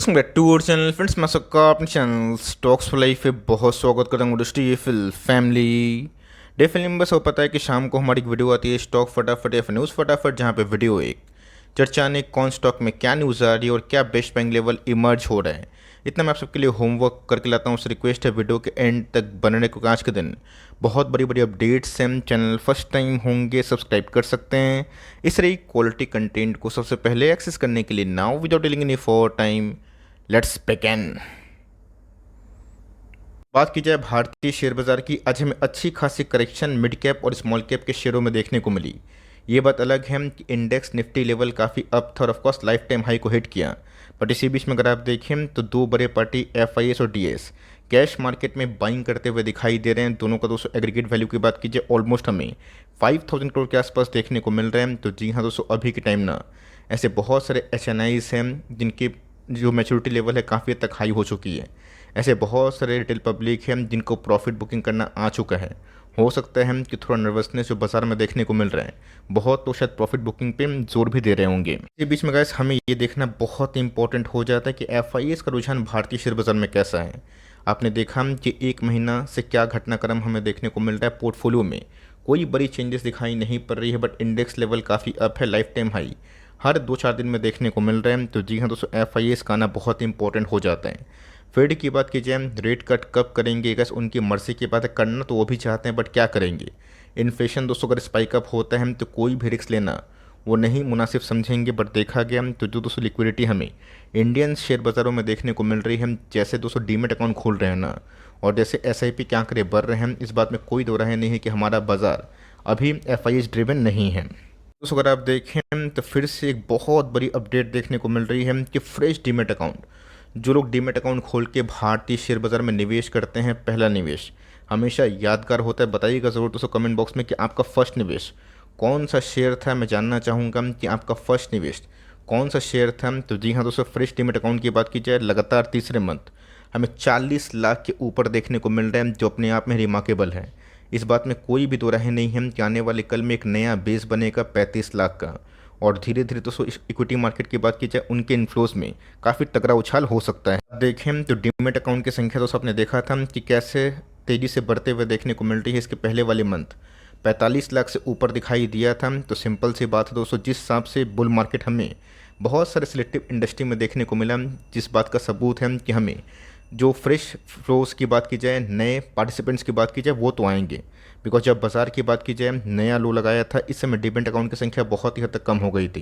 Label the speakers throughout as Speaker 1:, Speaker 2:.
Speaker 1: Welcome back to our channel friends. मैं सबका अपने चैनल स्टॉक्स फॉर लाइफ पे बहुत स्वागत करता हूँ दोस्तों। ये फिल फैमिली डे फिल्म में सब पता है कि शाम को हमारी एक वीडियो आती है स्टॉक फटाफट या फिर न्यूज़ फटाफट, जहाँ पे वीडियो एक चर्चा ने कौन स्टॉक में क्या न्यूज़ आ रही है और क्या बेस्ट बाइंग लेवल इमर्ज हो रहा है। इतना मैं आप सबके लिए होमवर्क करके लाता हूँ। रिक्वेस्ट है वीडियो के एंड तक बनने को। आज के दिन बहुत बड़ी बड़ी अपडेट्स हैं। चैनल फर्स्ट टाइम होंगे सब्सक्राइब कर सकते हैं। इस रही क्वालिटी कंटेंट को सबसे पहले एक्सेस करने के लिए now without telling any for time let's begin. बात की जाए भारतीय शेयर बाजार की, आज हमें अच्छी खासी करेक्शन मिड कैप और स्मॉल कैप के शेयरों में देखने को मिली। ये बात अलग है कि इंडेक्स निफ्टी लेवल काफ़ी अप था और ऑफकोर्स लाइफ टाइम हाई को हिट किया। बट इसी बीच में अगर आप देखें तो दो बड़े पार्टी एफआईएस और डीएस कैश मार्केट में बाइंग करते हुए दिखाई दे रहे हैं। दोनों का दोस्तों एग्रीगेट वैल्यू की बात कीजिए ऑलमोस्ट हमें 5000 करोड़ के आसपास देखने को मिल रहे हैं। तो जी हाँ दोस्तों, अभी के टाइम ना ऐसे बहुत सारे एचएनआईज हैं जिनकी जो मैच्योरिटी लेवल है काफ़ी हद तक हाई हो चुकी है। ऐसे बहुत सारे रिटेल पब्लिक हैं जिनको प्रॉफिट बुकिंग करना आ चुका है। हो सकता है कि थोड़ा नर्वसनेस जो बाजार में देखने को मिल रहा है, बहुत तो शायद प्रॉफिट बुकिंग पे जोर भी दे रहे होंगे। इसी बीच में गाइस हमें ये देखना बहुत इंपॉर्टेंट हो जाता है कि एफआईएस का रुझान भारतीय शेयर बाजार में कैसा है। आपने देखा कि एक महीना से क्या घटनाक्रम हमें देखने को मिल रहा है। पोर्टफोलियो में कोई बड़ी चेंजेस दिखाई नहीं पड़ रही है, बट इंडेक्स लेवल काफ़ी अप है। लाइफ टाइम हाई हर 2-4 दिन में देखने को मिल रहे हैं। तो जी हाँ दोस्तों, एफआईएस का आना बहुत इंपॉर्टेंट हो जाता है। फेड की बात की जाए, रेट कट कब करेंगे बस उनकी मर्जी की बात है। करना तो वो भी चाहते हैं, बट क्या करेंगे। इन्फ्लेशन दोस्तों अगर स्पाइक अप होता है तो कोई भी रिस्क लेना वो नहीं मुनासिब समझेंगे। बट देखा गया तो जो दोस्तों लिक्विडिटी हमें इंडियन शेयर बाज़ारों में देखने को मिल रही है, जैसे दोस्तों डीमेट अकाउंट खोल रहे हैं ना, और जैसे एसआईपी के आंकड़े बढ़ रहे हैं, इस बात में कोई दो राय नहीं है कि हमारा बाज़ार अभी एफआईएस ड्रिवन नहीं है। दोस्तों अगर आप देखें तो फिर से एक बहुत बड़ी अपडेट देखने को मिल रही है कि फ्रेश डीमेट अकाउंट, जो लोग डीमेट अकाउंट खोल के भारतीय शेयर बाजार में निवेश करते हैं, पहला निवेश हमेशा यादगार होता है। बताइएगा ज़रूर दोस्तों कमेंट बॉक्स में कि आपका फर्स्ट निवेश कौन सा शेयर था। मैं जानना चाहूँगा कि आपका फर्स्ट निवेश कौन सा शेयर था। तो जी हाँ दोस्तों, फ्रेश डीमेट अकाउंट की बात की जाए, लगातार तीसरे मंथ हमें 40 लाख के ऊपर देखने को मिल रहे हैं, जो अपने आप में रिमार्केबल है। इस बात में कोई भी दो राय नहीं है कि आने वाले कल में एक नया बेस बनेगा 35 लाख का। और धीरे धीरे दोस्तों इक्विटी मार्केट की बात की जाए, उनके इन्फ्लोज में काफ़ी तगड़ा उछाल हो सकता है। देखें तो डीमेट अकाउंट की संख्या दोस्तों आपने देखा था कि कैसे तेज़ी से बढ़ते हुए देखने को मिल रही है। इसके पहले वाले मंथ 45 लाख से ऊपर दिखाई दिया था। तो सिंपल सी बात है दोस्तों, जिस हिसाब से बुल मार्केट हमें बहुत सारे सिलेक्टिव इंडस्ट्री में देखने को मिला, जिस बात का सबूत है कि हमें जो फ्रेश फ्लोज की बात की जाए, नए पार्टिसिपेंट्स की बात की जाए, वो तो आएंगे। बिकॉज जब बाजार की बात की जाए, नया लो लगाया था, इस समय डीमेट अकाउंट की संख्या बहुत ही हद तक कम हो गई थी।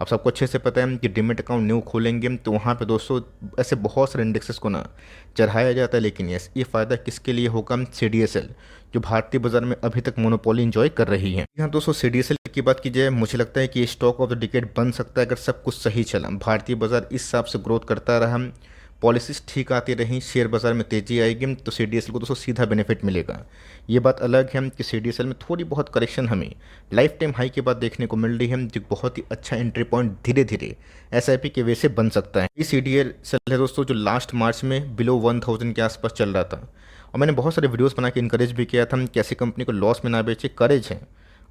Speaker 1: अब सबको अच्छे से पता है कि डीमेट अकाउंट न्यू खोलेंगे तो वहाँ पे दोस्तों ऐसे बहुत सारे इंडेक्सेस को ना चढ़ाया जाता है। लेकिन ये फ़ायदा किसके लिए होगा? सीडीएसएल, जो भारतीय बाजार में अभी तक मोनोपोली इंजॉय कर रही है। यहाँ दोस्तों सीडीएसएल की बात की जाए, मुझे लगता है कि ये स्टॉक ऑफ द डिकेड बन सकता है अगर सब कुछ सही चला। भारतीय बाजार इस हिसाब से ग्रोथ करता रहा, पॉलिसीज ठीक आती रही, शेयर बाजार में तेजी आएगी, तो सीडीएसएल को दोस्तों सीधा बेनिफिट मिलेगा। ये बात अलग है कि सीडीएसएल में थोड़ी बहुत करेक्शन हमें लाइफ टाइम हाई के बाद देखने को मिल रही है, जो बहुत ही अच्छा एंट्री पॉइंट धीरे धीरे एसआईपी के वे से बन सकता है। ये सीडीएसएल है दोस्तों जो लास्ट मार्च में बिलो 1000 के आसपास चल रहा था, और मैंने बहुत सारे वीडियोस बना के इनकरेज भी किया था कि ऐसी कंपनी को लॉस में ना बेचे। करेज है,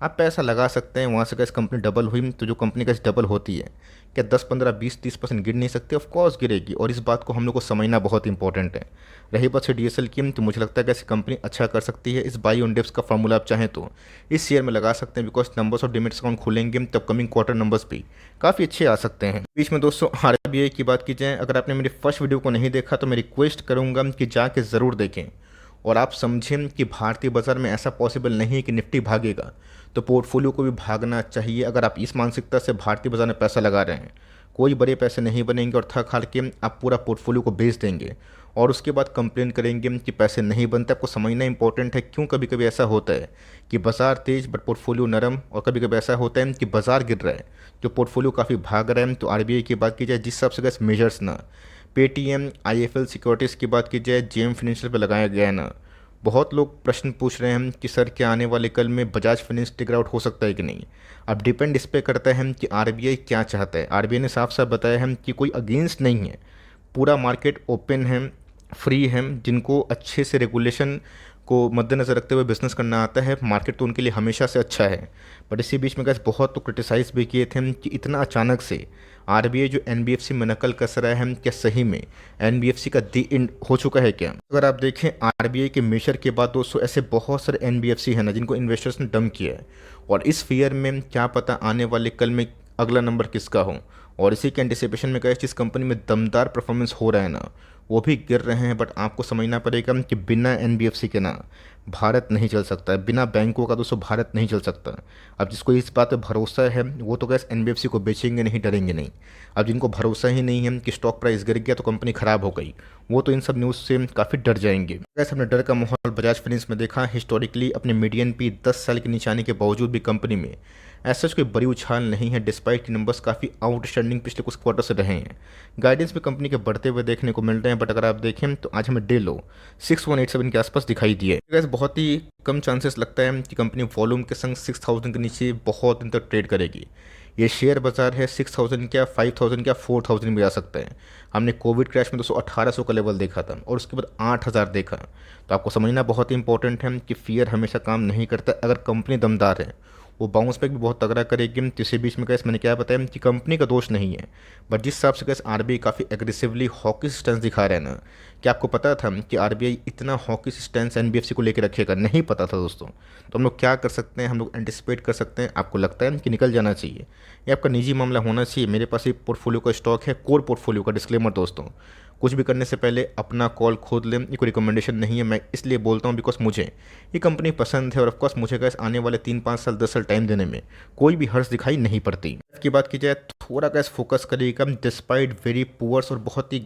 Speaker 1: आप पैसा लगा सकते हैं, वहाँ से कैसे कंपनी डबल हुई, तो जो कंपनी कैसे डबल होती है क्या 10, 15, 20, 30% गिर नहीं सकती? ऑफकोर्स गिरेगी, और इस बात को हम लोग को समझना बहुत इंपॉर्टेंट है। रही बात से डीएसएल की, तो मुझे लगता है कि ऐसी कंपनी अच्छा कर सकती है। इस बाई ऑन डिप्स का फॉर्मूला आप चाहें तो इस शेयर में लगा सकते हैं, बिकॉज नंबर्स ऑफ डीमेट्स अकाउंट खुलेंगे तब कमिंग क्वार्टर नंबर्स भी काफ़ी अच्छे आ सकते हैं। बीच में दोस्तों आरबीआई की बात की जाए, अगर आपने मेरी फर्स्ट वीडियो को नहीं देखा तो मैं रिक्वेस्ट करूँगा कि जाके ज़रूर देखें और आप समझें कि भारतीय बाजार में ऐसा पॉसिबल नहीं है कि निफ्टी भागेगा तो पोर्टफोलियो को भी भागना चाहिए। अगर आप इस मानसिकता से भारतीय बाजार में पैसा लगा रहे हैं, कोई बड़े पैसे नहीं बनेंगे और थक हार के आप पूरा पोर्टफोलियो को बेच देंगे और उसके बाद कंप्लेन करेंगे कि पैसे नहीं बनते। आपको समझना इंपॉर्टेंट है क्यों कभी कभी ऐसा होता है कि बाजार तेज बट पोर्टफोलियो नरम, और कभी कभी ऐसा होता है कि बाजार गिर रहा है जो पोर्टफोलियो काफ़ी भाग रहा है। तो आरबीआई की बात की जाए, जिस हिसाब से गैस मेजर्स ना पेटीएम, आईएफएल सिक्योरिटीज़ की बात की जाए, जेएम फाइनेंशियल पर लगाया गया है ना, बहुत लोग प्रश्न पूछ रहे हैं कि सर क्या आने वाले कल में बजाज फाइनेंस टिकर आउट हो सकता है कि नहीं। अब डिपेंड इस पे करता है कि आरबीआई क्या चाहता है। आरबीआई ने साफ साफ बताया है कि कोई अगेंस्ट नहीं है, पूरा मार्केट ओपन है, फ्री है। जिनको अच्छे से रेगुलेशन को मद्देनज़र रखते हुए बिजनेस करना आता है, मार्केट तो उनके लिए हमेशा से अच्छा है। बट इसी बीच में गैस बहुत तो क्रिटिसाइज़ भी किए थे कि इतना अचानक से आरबीआई जो एनबीएफसी में नकल कस रहा है, क्या सही में एनबीएफसी का दी एंड हो चुका है क्या? अगर आप देखें आरबीआई के मेजर के बाद दोस्तों ऐसे बहुत सारे एनबीएफसी है ना जिनको इन्वेस्टर्स ने डंप किया है, और इस फियर में क्या पता आने वाले कल में अगला नंबर किसका हो, और इसी के एंटिसिपेशन में जिस कंपनी में दमदार परफॉर्मेंस हो रहा है ना वो भी गिर रहे हैं। बट आपको समझना पड़ेगा कि बिना एनबीएफसी के ना भारत नहीं चल सकता है, बिना बैंकों का दोस्तों भारत नहीं चल सकता। अब जिसको इस बात पे भरोसा है वो तो गैस एनबीएफसी को बेचेंगे नहीं, डरेंगे नहीं। अब जिनको भरोसा ही नहीं है कि स्टॉक प्राइस गिर गया तो कंपनी खराब हो गई, वो तो इन सब न्यूज़ से काफ़ी डर जाएंगे। गैस हमने डर का माहौल बजाज फाइनेंस में देखा। हिस्टोरिकली अपने मीडियन पे 10 साल के निशाने के बावजूद भी कंपनी में ऐसा कोई बड़ी उछाल नहीं है, डिस्पाइट कि नंबर्स काफ़ी आउटस्टैंडिंग पिछले कुछ क्वार्टर से रहे हैं। गाइडेंस भी कंपनी के बढ़ते हुए देखने को मिल रहे हैं, बट अगर आप देखें तो आज हमें डे लो 6187 के आसपास दिखाई दिए। गैस बहुत ही कम चांसेस लगता है कि कंपनी वॉल्यूम के संग 6000 के नीचे बहुत दिन तक ट्रेड करेगी। ये शेयर बाजार है 6000 क्या 5000 क्या 4000 भी आ सकता है। हमने कोविड क्रैश में 1800 का लेवल देखा था और उसके बाद 8000 देखा। तो आपको समझना बहुत ही इंपॉर्टेंट है कि फियर हमेशा काम नहीं करता। अगर कंपनी दमदार है वो बाउंस बैक भी बहुत तगड़ा करेगी। तो इसी बीच में कैसे मैंने क्या बताया कि कंपनी का दोष नहीं है, बट जिस हिसाब से कैसे आरबीआई काफ़ी एग्रेसिवली हॉकी स्टैंस दिखा रहे हैं ना, कि आपको पता था कि आरबीआई इतना हॉकी स्टैंस एनबीएफसी को लेकर रखेगा? नहीं पता था दोस्तों। तो हम लोग क्या कर सकते हैं, हम लोग एंटिसिपेट कर सकते हैं। आपको लगता है कि निकल जाना चाहिए, ये आपका निजी मामला होना चाहिए। मेरे पास एक पोर्टफोलियो का स्टॉक है, कोर पोर्टफोलियो का। डिस्क्लेमर दोस्तों, कुछ भी करने से पहले अपना कॉल खुद लें, ये कोई रिकमेंडेशन नहीं है। मैं इसलिए बोलता हूँ बिकॉज मुझे ये कंपनी पसंद है और ऑफकोर्स मुझे गैस आने वाले 3-5 साल 10 साल टाइम देने में कोई भी हर्ष दिखाई नहीं पड़ती। की बात की जाए थोड़ा गैस फोकस करिएगा। डिस्पाइट वेरी पुअर्स और बहुत ही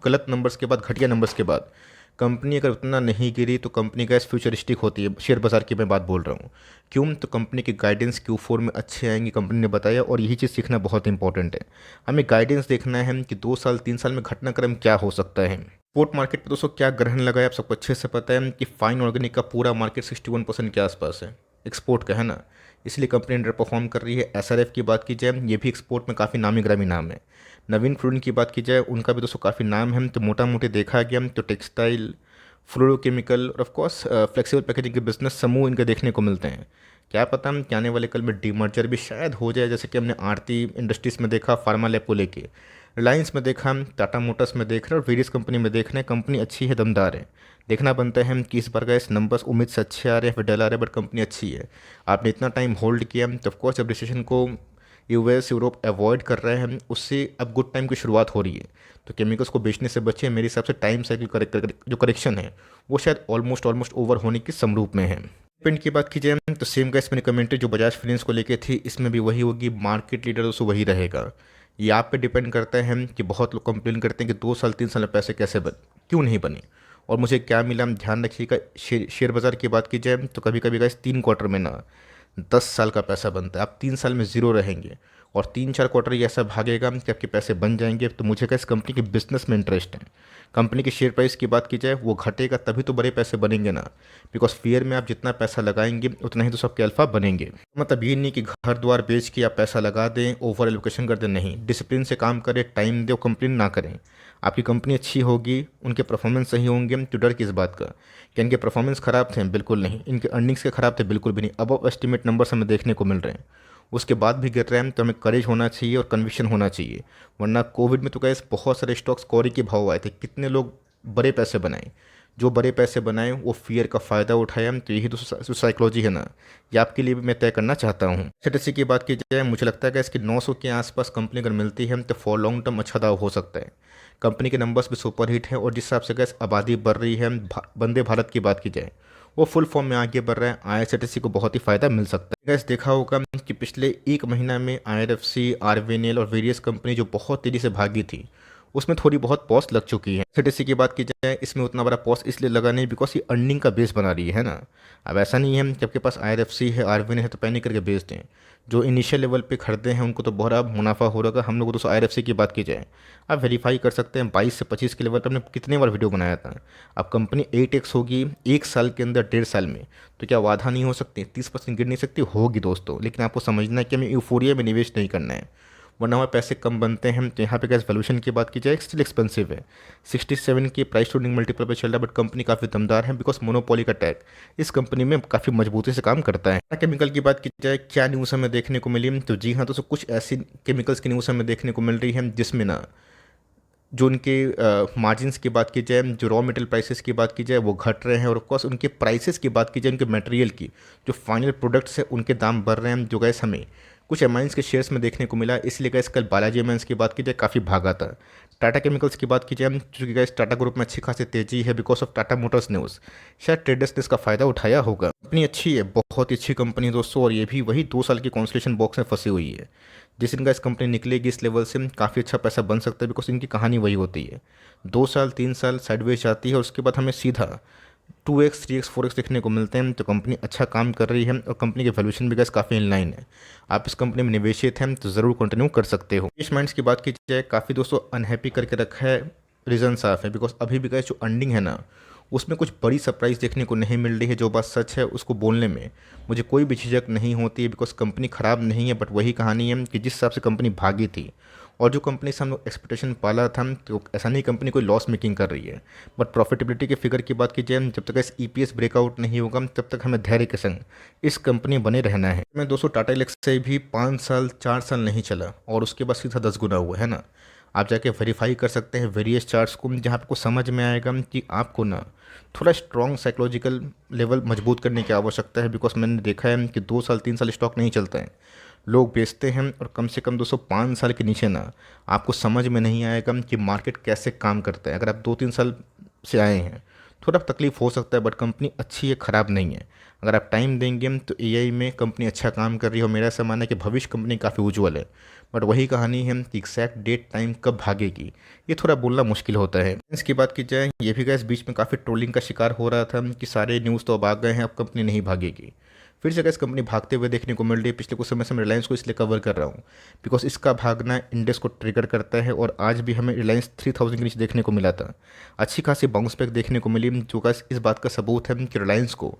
Speaker 1: गलत नंबर्स के बाद, घटिया नंबर्स के बाद कंपनी अगर उतना नहीं गिरी तो कंपनी गैस फ्यूचरिस्टिक होती है। शेयर बाजार की मैं बात बोल रहा हूँ। क्यों? तो कंपनी के गाइडेंस Q4 में अच्छे आएंगे, कंपनी ने बताया, और यही चीज़ सीखना बहुत इंपॉर्टेंट है। हमें गाइडेंस देखना है कि 2 साल 3 साल में घटनाक्रम क्या हो सकता है। एक्सपोर्ट मार्केट पर दोस्तों क्या ग्रहण लगा है आप सबको अच्छे से पता है कि फाइन ऑर्गेनिक का पूरा मार्केट 61% के आसपास है एक्सपोर्ट का, है ना। इसलिए कंपनी अंडर परफॉर्म कर रही है। एसआरएफ की बात की जाए ये भी एक्सपोर्ट में काफ़ी नामी ग्रामी नाम है। नवीन फ्लोरिन की बात की जाए उनका भी दोस्तों काफ़ी नाम है। तो मोटा मोटी देखा गया तो टेक्सटाइल, फ्लोरोकेमिकल और ऑफकोर्स फ्लेक्सिबल पैकेजिंग के बिजनेस समूह इनके देखने को मिलते हैं। क्या पता कि आने वाले कल में डीमर्जर भी शायद हो जाए, जैसे कि हमने आरती इंडस्ट्रीज़ में देखा, फार्मा लैब को लेके, रिलायंस में देखा, टाटा मोटर्स में देख रहे हैं और वेरियस कंपनी में देख रहे हैं। कंपनी अच्छी है, दमदार है। देखना बनता है कि इस बार का इस नंबर्स उम्मीद से अच्छे आ रहे हैं, फिर डल आ रहे हैं, बट कंपनी अच्छी है। आपने इतना टाइम होल्ड किया तो ऑफकोर्स जब रिसेशन को यूएस यूरोप अवॉइड कर रहे हैं उससे अब गुड टाइम की शुरुआत हो रही है। तो केमिकल्स को बेचने से बचे। मेरे हिसाब से टाइम साइकिल जो करेक्शन है वो शायद ऑलमोस्ट ओवर होने की समरूप में है। पेंट की बात की जाए तो सेम का इसमें कमेंट्री जो बजाज फाइनेंस को लेके थी इसमें भी वही होगी। मार्केट लीडर दोस्तों वही रहेगा। ये आप पे डिपेंड करता है कि बहुत लोग कंप्लेन करते हैं कि 2 साल 3 साल में पैसे कैसे क्यों नहीं बने और मुझे क्या मिला। ध्यान रखिएगा शेयर बाजार की बात की जाए तो कभी कभी इस 3 क्वार्टर में ना 10 साल का पैसा बनता है। आप 3 साल में ज़ीरो रहेंगे और 3-4 क्वार्टर ये ऐसा भागेगा कि आपके पैसे बन जाएंगे। तो मुझे क्या इस कंपनी के बिजनेस में इंटरेस्ट है। कंपनी के शेयर प्राइस की बात की जाए वो घटेगा तभी तो बड़े पैसे बनेंगे ना, बिकॉज फियर में आप जितना पैसा लगाएंगे उतना ही तो सबके अल्फा बनेंगे। मतलब ये नहीं कि घर द्वार बेच के आप पैसा लगा दें, ओवर एलोकेशन कर दें, नहीं। डिसिप्लिन से काम करें, टाइम दें, कंप्लेन ना करें। आपकी कंपनी अच्छी होगी, उनके परफॉर्मेंस सही होंगे तो डर किस बात का। क्या इनके परफॉर्मेंस ख़राब थे? बिल्कुल नहीं। इनके अर्निंग्स के ख़राब थे? बिल्कुल भी नहीं। अबव एस्टिमेट नंबर्स हमें देखने को मिल रहे हैं, उसके बाद भी गिर रहे हैं। तो हमें करेज होना चाहिए और कन्विक्शन होना चाहिए। वरना कोविड में तो कैसे बहुत सारे स्टॉक्स कौरी के भाव आए थे, कितने लोग बड़े पैसे बनाए। जो बड़े पैसे बनाए वो फियर का फ़ायदा उठाया। तो यही तो साइकोलॉजी है ना, ये आपके लिए भी मैं तय करना चाहता हूँ। एचटीसी की बात की जाए मुझे लगता है कि इसकी 900 के आसपास कंपनी अगर मिलती है तो फॉर लॉन्ग टर्म अच्छा दाव हो सकता है। कंपनी के नंबर्स भी सुपर हिट है और जिस हिसाब से गैस आबादी बढ़ रही है, वंदे भारत की बात की जाए वो फुल फॉर्म में आगे बढ़ रहा है। आईआरसीटीसी को बहुत ही फ़ायदा मिल सकता है। गैस देखा होगा कि पिछले 1 महीना में आईआरएफसी, आरवीएनएल और वेरियस कंपनी जो बहुत तेज़ी से भागी थी उसमें थोड़ी बहुत पॉस लग चुकी है। सीटीसी की बात की जाए इसमें उतना बड़ा पॉस इसलिए लगा नहीं बिकॉज ये अर्निंग का बेस बना रही है ना। अब ऐसा नहीं है कि आपके पास आईआरएफसी है, आरवीएनएल है तो पैनिक करके बेच दें। जो इनिशियल लेवल पे खरीदे हैं उनको तो बहुत मुनाफा हो रहा है। हम लोग तो आईआरएफसी की बात की जाए आप वेरीफाई कर सकते हैं 22 से 25 के लेवल पर हमने कितने बार वीडियो बनाया था। अब कंपनी 8x होगी 1 साल के अंदर, 1.5 साल में, तो क्या वाधा नहीं हो सकती? 30% गिर नहीं सकती? होगी दोस्तों, लेकिन आपको समझना है कि हमें यूफोरिया में निवेश नहीं करना है। वरना हमारे पैसे कम बनते हैं। तो यहाँ पे गैस वैल्यूएशन की बात की जाए स्टिल एक्सपेंसिव है, 67 की प्राइस टू अर्निंग मल्टीपल पे चल रहा है, बट कंपनी काफ़ी दमदार है बिकॉज मोनोपोली का टैग इस कंपनी में काफ़ी मजबूती से काम करता है। केमिकल की बात की जाए क्या न्यूज़ हमें देखने को मिली, तो जी हाँ दोस्तों, कुछ ऐसी केमिकल्स की न्यूज़ हमें देखने को मिल रही है जिसमें ना जो उनके मार्जिन्स की बात की जाए, जो रॉ मटेरियल प्राइसेस की बात की जाए वो घट रहे हैं, और ऑफकोर्स उनके प्राइसेस की बात की जाए, उनके मटेरियल की जो फाइनल प्रोडक्ट्स है उनके दाम बढ़ रहे हैं, जो गैस हमें कुछ एमाइंस के शेयर्स में देखने को मिला। इसलिए गैस कल बालाजी एमाइंस की बात की जाए काफ़ी भागा था। टाटा केमिकल्स की बात की जाए, चूँकि गैस टाटा ग्रुप में अच्छी खासी तेजी है because of Tata Motors news, शायद ट्रेडर्स ने इसका फ़ायदा उठाया होगा। कंपनी अच्छी है, बहुत ही अच्छी कंपनी है दोस्तों, और ये भी वही 2 साल की कॉन्सलेशन बॉक्स में फंसी हुई है। जिस दिन का इस कंपनी निकलेगी इस लेवल से काफ़ी अच्छा पैसा बन सकता है बिकॉज इनकी कहानी वही होती है, 2 साल 3 साल साइडवेज जाती है और उसके बाद हमें सीधा 2x 3x 4x देखने को मिलते हैं। तो कंपनी अच्छा काम कर रही है और कंपनी की वैल्यूएशन भी गैस काफ़ी इन लाइन है। आप इस कंपनी में निवेशित हैं तो ज़रूर कंटिन्यू कर सकते हो। इन्वेस्टमेंट्स की बात की जाए, काफ़ी दोस्तों अनहैप्पी करके रखा है, रीज़न साफ है बिकॉज अभी भी गैस जो अर्निंग है ना उसमें कुछ बड़ी सरप्राइज़ देखने को नहीं मिल रही है। जो बात सच है उसको बोलने में मुझे कोई भी झिझक नहीं होती है बिकॉज कंपनी ख़राब नहीं है, बट वही कहानी है कि जिस हिसाब से कंपनी भागी थी और जो कंपनी से हम लोग एक्सपेक्टेशन पाला था, तो ऐसा नहीं कंपनी कोई लॉस मेकिंग कर रही है। बट प्रॉफिटेबिलिटी के फिगर की बात की जाए, जब तक इस ईपीएस ब्रेकआउट नहीं होगा तब तक हमें धैर्य के संग इस कंपनी बने रहना है। मैं दोस्तों टाटा एलेक्स से भी 5 साल 4 साल नहीं चला और उसके बाद सीधा 10 गुना हुआ है ना। आप जाके वेरीफाई कर सकते हैं वेरियस चार्ट्स को, जहाँ आपको समझ में आएगा कि आपको ना थोड़ा स्ट्रॉन्ग साइकोलॉजिकल लेवल मजबूत करने की आवश्यकता है बिकॉज मैंने देखा है कि 2 साल 3 साल स्टॉक नहीं चलता है, लोग बेचते हैं और कम से कम 205 साल के नीचे ना आपको समझ में नहीं आएगा कि मार्केट कैसे काम करता है। अगर आप 2-3 साल से आए हैं थोड़ा तकलीफ हो सकता है, बट कंपनी अच्छी है, ख़राब नहीं है। अगर आप टाइम देंगे तो एआई में कंपनी अच्छा काम कर रही है और मेरा ऐसा मानना है कि भविष्य कंपनी काफ़ी उज्ज्वल है। बट वही कहानी है कि एग्जैक्ट डेट टाइम कब भागेगी ये थोड़ा बोलना मुश्किल होता है। इसकी बात की जाए, ये भी गैस बीच में काफ़ी ट्रोलिंग का शिकार हो रहा था कि सारे न्यूज़ तो अब आ गए हैं, अब कंपनी नहीं भागेगी। फिर से गैस कंपनी भागते हुए देखने को मिल रही है। पिछले कुछ समय से मैं रिलायंस को इसलिए कवर कर रहा हूँ बिकॉज इसका भागना इंडेक्स को ट्रिगर करता है, और आज भी हमें रिलायंस 3000 के नीचे देखने को मिला था। अच्छी खासी बाउंस बैक देखने को मिली, जो गैस इस बात का सबूत है कि रिलायंस को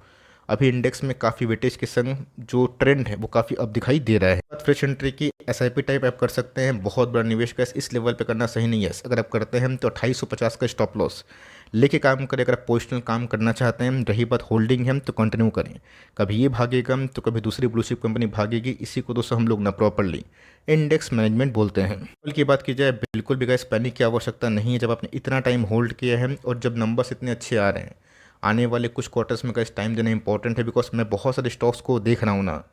Speaker 1: अभी इंडेक्स में काफ़ी वेटेज के संग जो ट्रेंड है वो काफ़ी अब दिखाई दे रहा है। बात फ्रेश एंट्री की, एसआईपी टाइप आप कर सकते हैं, बहुत बड़ा निवेश का इस लेवल पे करना सही नहीं है। अगर आप करते हैं तो 2850 का स्टॉप लॉस लेके काम करें। अगर आप पोजिशनल काम करना चाहते हैं, रही बात होल्डिंग है तो कंटिन्यू करें। कभी ये भागेगा तो कभी दूसरी ब्लू चिप कंपनी भागेगी, इसी को दोस्तों हम लोग ना प्रॉपरली इंडेक्स मैनेजमेंट बोलते हैं। कल की बात की जाए, बिल्कुल भी गैस पैनिक की आवश्यकता नहीं है। जब आपने इतना टाइम होल्ड किया है और जब नंबर्स इतने अच्छे आ रहे हैं, आने वाले कुछ क्वार्टर्स में गैस टाइम देना इंपॉर्टेंट है बिकॉज मैं बहुत सारे स्टॉक्स को देख रहा हूँ ना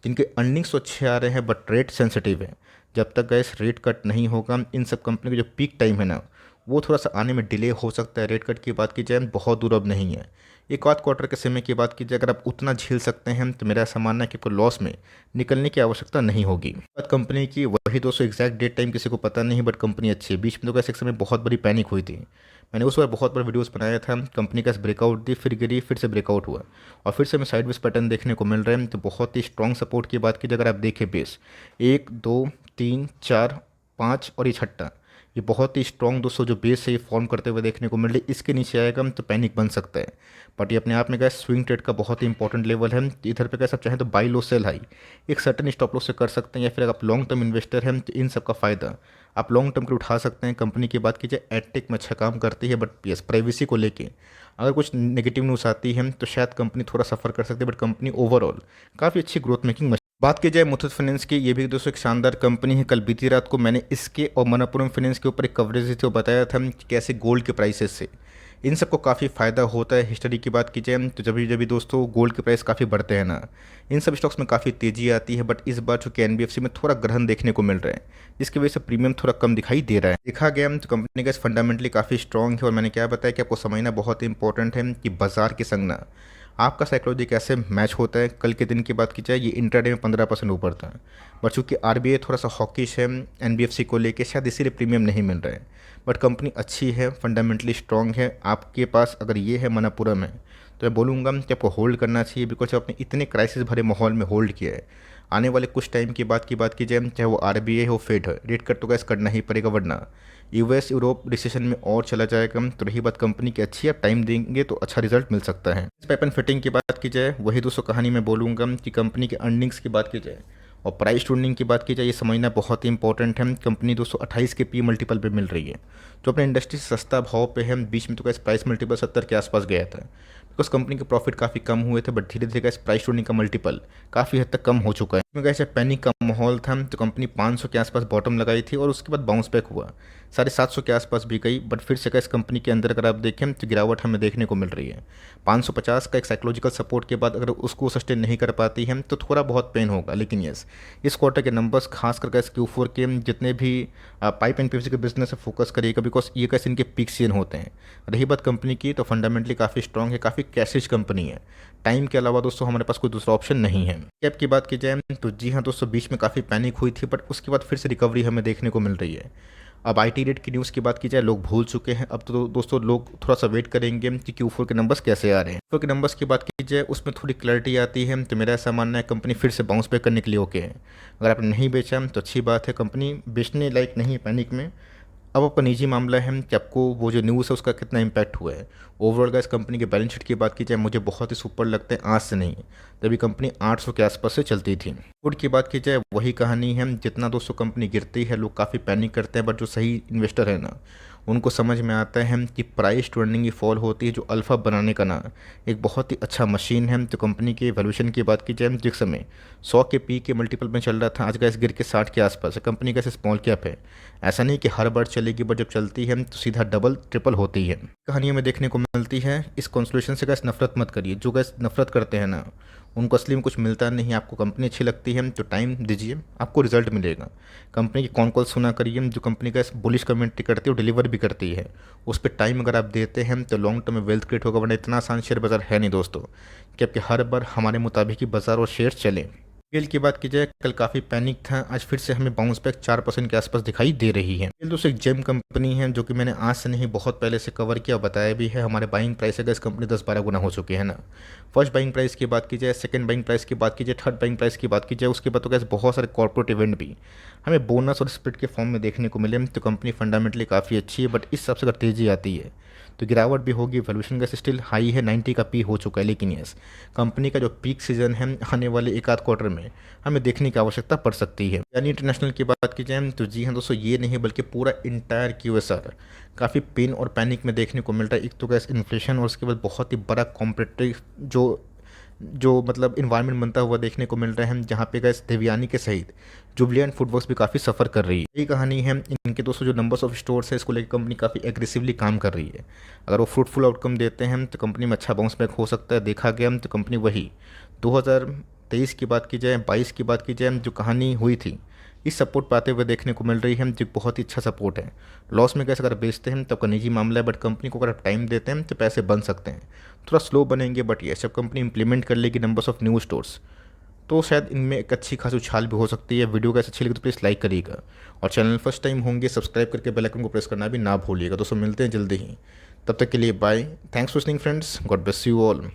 Speaker 1: जिनके अर्निंग्स तो अच्छे आ रहे हैं बट रेट सेंसिटिव है। जब तक गैस रेट कट नहीं होगा, इन सब कंपनी का जो पीक टाइम है ना वो थोड़ा सा आने में डिले हो सकता है। रेट कट की बात की जाए बहुत दूर अब नहीं है, एक आध क्वार्टर के समय की बात की जाए, अगर आप उतना झेल सकते हैं तो मेरा ऐसा मानना है कि आपको लॉस में निकलने की आवश्यकता नहीं होगी। बात कंपनी की, वही दोस्तों एग्जैक्ट डेट टाइम किसी को पता नहीं, बट कंपनी अच्छी है। बीच में तो कैसे एक समय बहुत बड़ी पैनिक हुई थी, मैंने उस बार बहुत बड़ा वीडियोस बनाया था। कंपनी का ब्रेकआउट दी, फिर गिरी, फिर से ब्रेकआउट हुआ और फिर से हमें साइडवेज पैटर्न देखने को मिल रहे हैं। तो बहुत ही स्ट्रॉन्ग सपोर्ट की बात की जाए, अगर आप देखें बेस 1 2 3 4 5 और ये छठा, ये बहुत ही स्ट्रॉन्ग दोस्तों जो बेस है ये फॉर्म करते हुए देखने को मिल रही है। इसके नीचे आएगा तो पैनिक बन सकता है, बट ये अपने आप में गैस स्विंग ट्रेड का बहुत ही इंपॉर्टेंट लेवल है। इधर पे गैस आप चाहें तो बाई लो सेल हाई एक सर्टन स्टॉप लॉस से कर सकते हैं, या फिर अगर आप लॉन्ग टर्म इन्वेस्टर हैं तो इन सब का फ़ायदा आप लॉन्ग टर्म के लिए उठा सकते हैं। कंपनी की बात कीजिए, एडटेक में अच्छा काम करती है, बट यस प्राइवेसी को लेके अगर कुछ नेगेटिव न्यूज़ आती है तो शायद कंपनी थोड़ा सफ़र कर सकती है, बट कंपनी ओवरऑल काफ़ी अच्छी ग्रोथ मेकिंग। बात की जाए मुथूट फाइनेंस की, ये भी दोस्तों एक शानदार कंपनी है। कल बीती रात को मैंने इसके और मनप्पुरम फाइनेंस के ऊपर एक कवरेज थी, वो बताया था कि कैसे गोल्ड के प्राइसेस से इन सबको काफ़ी फ़ायदा होता है। हिस्ट्री की बात की जाए तो जब भी दोस्तों गोल्ड के प्राइस काफ़ी बढ़ते हैं ना, इन सब स्टॉक्स में काफ़ी तेज़ी आती है। बट इस बार चूँकि एनबीएफसी में थोड़ा ग्रहण देखने को मिल रहा है, जिसकी वजह से प्रीमियम थोड़ा कम दिखाई दे रहा है। देखा गया तो कंपनी का फंडामेंटली काफ़ी स्ट्रॉन्ग है, और मैंने क्या बताया कि आपको समझना बहुत इंपॉर्टेंट है कि बाजार के संग ना आपका साइकोलॉजी कैसे मैच होता है। कल के दिन की बात की जाए, ये इंट्राडे में 15% ऊपर था, बट चूँकि आरबीआई थोड़ा सा हॉकिश है एनबीएफसी को लेके, शायद इसीलिए प्रीमियम नहीं मिल रहा है। बट कंपनी अच्छी है, फंडामेंटली स्ट्रॉन्ग है। आपके पास अगर ये है मनप्पुरम है तो मैं बोलूँगा कि आपको होल्ड करना चाहिए, बिकॉज आपने इतने क्राइसिस भरे माहौल में होल्ड किया है। आने वाले कुछ टाइम की बात की जाए, चाहे वो आरबीआई हो फेड है, रेट कट तो गैस करना ही पड़ेगा, वरना यूएस यूरोप रिसेशन में और चला जाएगा। तो रही बात कंपनी की अच्छी, आप टाइम देंगे तो अच्छा रिजल्ट मिल सकता है। इस पाइप एंड फिटिंग की बात की जाए, वही दोस्तों कहानी मैं बोलूँगा कि कंपनी के अर्निंग्स की बात की जाए और प्राइस टूर्निंग की बात की जाए, ये समझना बहुत ही इंपॉर्टेंट है। कंपनी 228 के पी मल्टीपल पे मिल रही है, जो अपने इंडस्ट्री से सस्ता भाव पे है। बीच में तो कैसे प्राइस मल्टीपल 70 के आसपास गया था, बिकॉज कंपनी के प्रॉफिट काफ़ी कम हुए थे, बट धीरे धीरे कैसे प्राइस टूर्निंग का मल्टीपल काफ़ी हद तक कम हो चुका है। इसमें कैसे पैनिक का माहौल था, तो कंपनी 500 के आसपास बॉटम लगाई थी और उसके बाद बाउंस बैक हुआ, 750 के आसपास भी गई, बट फिर से कैसे कंपनी के अंदर अगर आप देखें तो गिरावट हमें देखने को मिल रही है। 550 का एक साइकोलॉजिकल सपोर्ट के बाद अगर उसको सस्टेन नहीं कर पाती है तो थोड़ा बहुत पेन होगा। लेकिन यस, इस क्वार्टर के नंबर्स खास करके Q4 के जितने भी पाइप एंड पीवीसी के बिजनेस से फोकस करिएगा, बिकॉज ये कैसे इनके पीक सीजन होते हैं। रही बात कंपनी की, तो फंडामेंटली काफ़ी स्ट्रॉन्ग है, काफ़ी कैशिश कंपनी है। टाइम के अलावा दोस्तों हमारे पास कोई दूसरा ऑप्शन नहीं है। कैप की बात की जाए तो जी हाँ दोस्तों, बीच में काफ़ी पैनिक हुई थी, बट उसके बाद फिर से रिकवरी हमें देखने को मिल रही है। अब आईटी रेट की न्यूज़ की बात की जाए, लोग भूल चुके हैं। अब तो दोस्तों लोग थोड़ा सा वेट करेंगे कि Q4 के नंबर्स कैसे आ रहे हैं। Q4 के नंबर्स की बात की जाए, उसमें थोड़ी क्लैरिटी आती है, तो मेरा ऐसा मानना है कंपनी फिर से बाउंस बैक करने के लिए ओके है। अगर आपने नहीं बेचा तो अच्छी बात है, कंपनी बेचने लायक नहीं है पैनिक में। अब आपका निजी मामला है कि आपको वो जो न्यूज़ है उसका कितना इम्पैक्ट हुआ है। ओवरऑल इस कंपनी के बैलेंस शीट की बात की जाए, मुझे बहुत ही सुपर लगते हैं, आज से नहीं, तभी कंपनी 800 के आसपास से चलती थी। गुड की बात की जाए, वही कहानी है, जितना दोस्तों कंपनी गिरती है लोग काफ़ी पैनिक करते हैं, बट जो सही इन्वेस्टर है ना, उनको समझ में आता है कि प्राइस टर्निंग की फॉल होती है, जो अल्फ़ा बनाने का ना एक बहुत ही अच्छा मशीन है। तो कंपनी के वैल्यूएशन की बात की जाए, जिस समय 100 के पी के मल्टीपल में चल रहा था, आज का इस गिर के 60 के आसपास है। कंपनी कैसे स्मॉल कैप है, ऐसा नहीं कि हर बार चलेगी, बट जब चलती है तो सीधा डबल ट्रिपल होती है। कहानियों में देखने को मिलती है। इस कॉन्सुलेशन से गैस नफरत मत करिए, जो गैस नफरत करते हैं ना उनको असली में कुछ मिलता नहीं। आपको कंपनी अच्छी लगती है तो टाइम दीजिए, आपको रिजल्ट मिलेगा। कंपनी की कॉल सुना करिए, जो कंपनी का बुलिश कमेंट्री करती है वो डिलीवर भी करती है। उस पर टाइम अगर आप देते हैं तो लॉन्ग टर्म में वेल्थ क्रिएट होगा, वरना इतना आसान शेयर बाजार है नहीं दोस्तों कि आपके हर बार हमारे मुताबिक ही बाजार और शेयर चले। गेल की बात की जाए, कल काफ़ी पैनिक था, आज फिर से हमें बाउंस बैक 4% के आसपास दिखाई दे रही है। गेल दोस्तों एक जेम कंपनी है, जो कि मैंने आज से नहीं बहुत पहले से कवर किया, बताया भी है। हमारे बाइंग प्राइस अगर इस कंपनी 10-12 गुना हो चुके हैं ना। फर्स्ट बाइंग प्राइस की बात की जाए, सेकंड बाइंग प्राइस की बात की जाए, थर्ड बाइंग प्राइस की बात की जाए, उसके बाद तो कैसे बहुत सारे कॉर्पोरेट इवेंट भी हमें बोनस और स्प्लिट के फॉर्म में देखने को मिले। तो कंपनी फंडामेंटली काफ़ी अच्छी है, बट इस हिसाब से अगर तेज़ी आती है तो गिरावट भी होगी। वैल्यूएशन का स्टिल हाई है, 90 का पी हो चुका है। लेकिन यस, कंपनी का जो पीक सीजन है आने वाले एक आध क्वार्टर में हमें देखने की आवश्यकता पड़ सकती है। यानी इंटरनेशनल की बात की जाए तो जी हाँ दोस्तों, ये नहीं बल्कि पूरा इंटायर QSR काफ़ी पेन और पैनिक में देखने को मिल रहा है। एक तो गैस इन्फ्लेशन, और उसके बाद बहुत ही बड़ा कॉम्पिटिटिव जो मतलब इन्वायरमेंट बनता हुआ देखने को मिल रहा है, जहाँ पे गैस देवयानी के सहित जुबलियंट फूडवर्क्स भी काफ़ी सफ़र कर रही है। यही कहानी है। इनके दोस्तों जो नंबर्स ऑफ स्टोर्स है, इसको लेकर कंपनी काफ़ी एग्रेसिवली काम कर रही है। अगर वो फ्रूटफुल आउटकम देते हैं तो कंपनी में अच्छा बाउंस बैक हो सकता है। देखा गया तो कंपनी वही 2023 की बात की जाए, 22 की बात की जाए, जो कहानी हुई थी, इस सपोर्ट पाते हुए देखने को मिल रही है, जो बहुत ही अच्छा सपोर्ट है। लॉस में कैसे अगर बेचते हैं तो आपका निजी मामला है, बट कंपनी को अगर आप टाइम देते हैं तो पैसे बन सकते हैं। थोड़ा स्लो बनेंगे, बट ये जब कंपनी इंप्लीमेंट कर लेगी नंबर्स ऑफ न्यू स्टोर्स, तो शायद इनमें एक अच्छी खासी उछाल भी हो सकती है। वीडियो कैसे अच्छी लगी तो प्लीज़ लाइक करिएगा, और चैनल फर्स्ट टाइम होंगे सब्सक्राइब करके बेल आइकन को प्रेस करना भी ना भूलिएगा। दोस्तों मिलते हैं जल्दी ही, तब तक के लिए bye. Thanks for listening friends, God bless you all.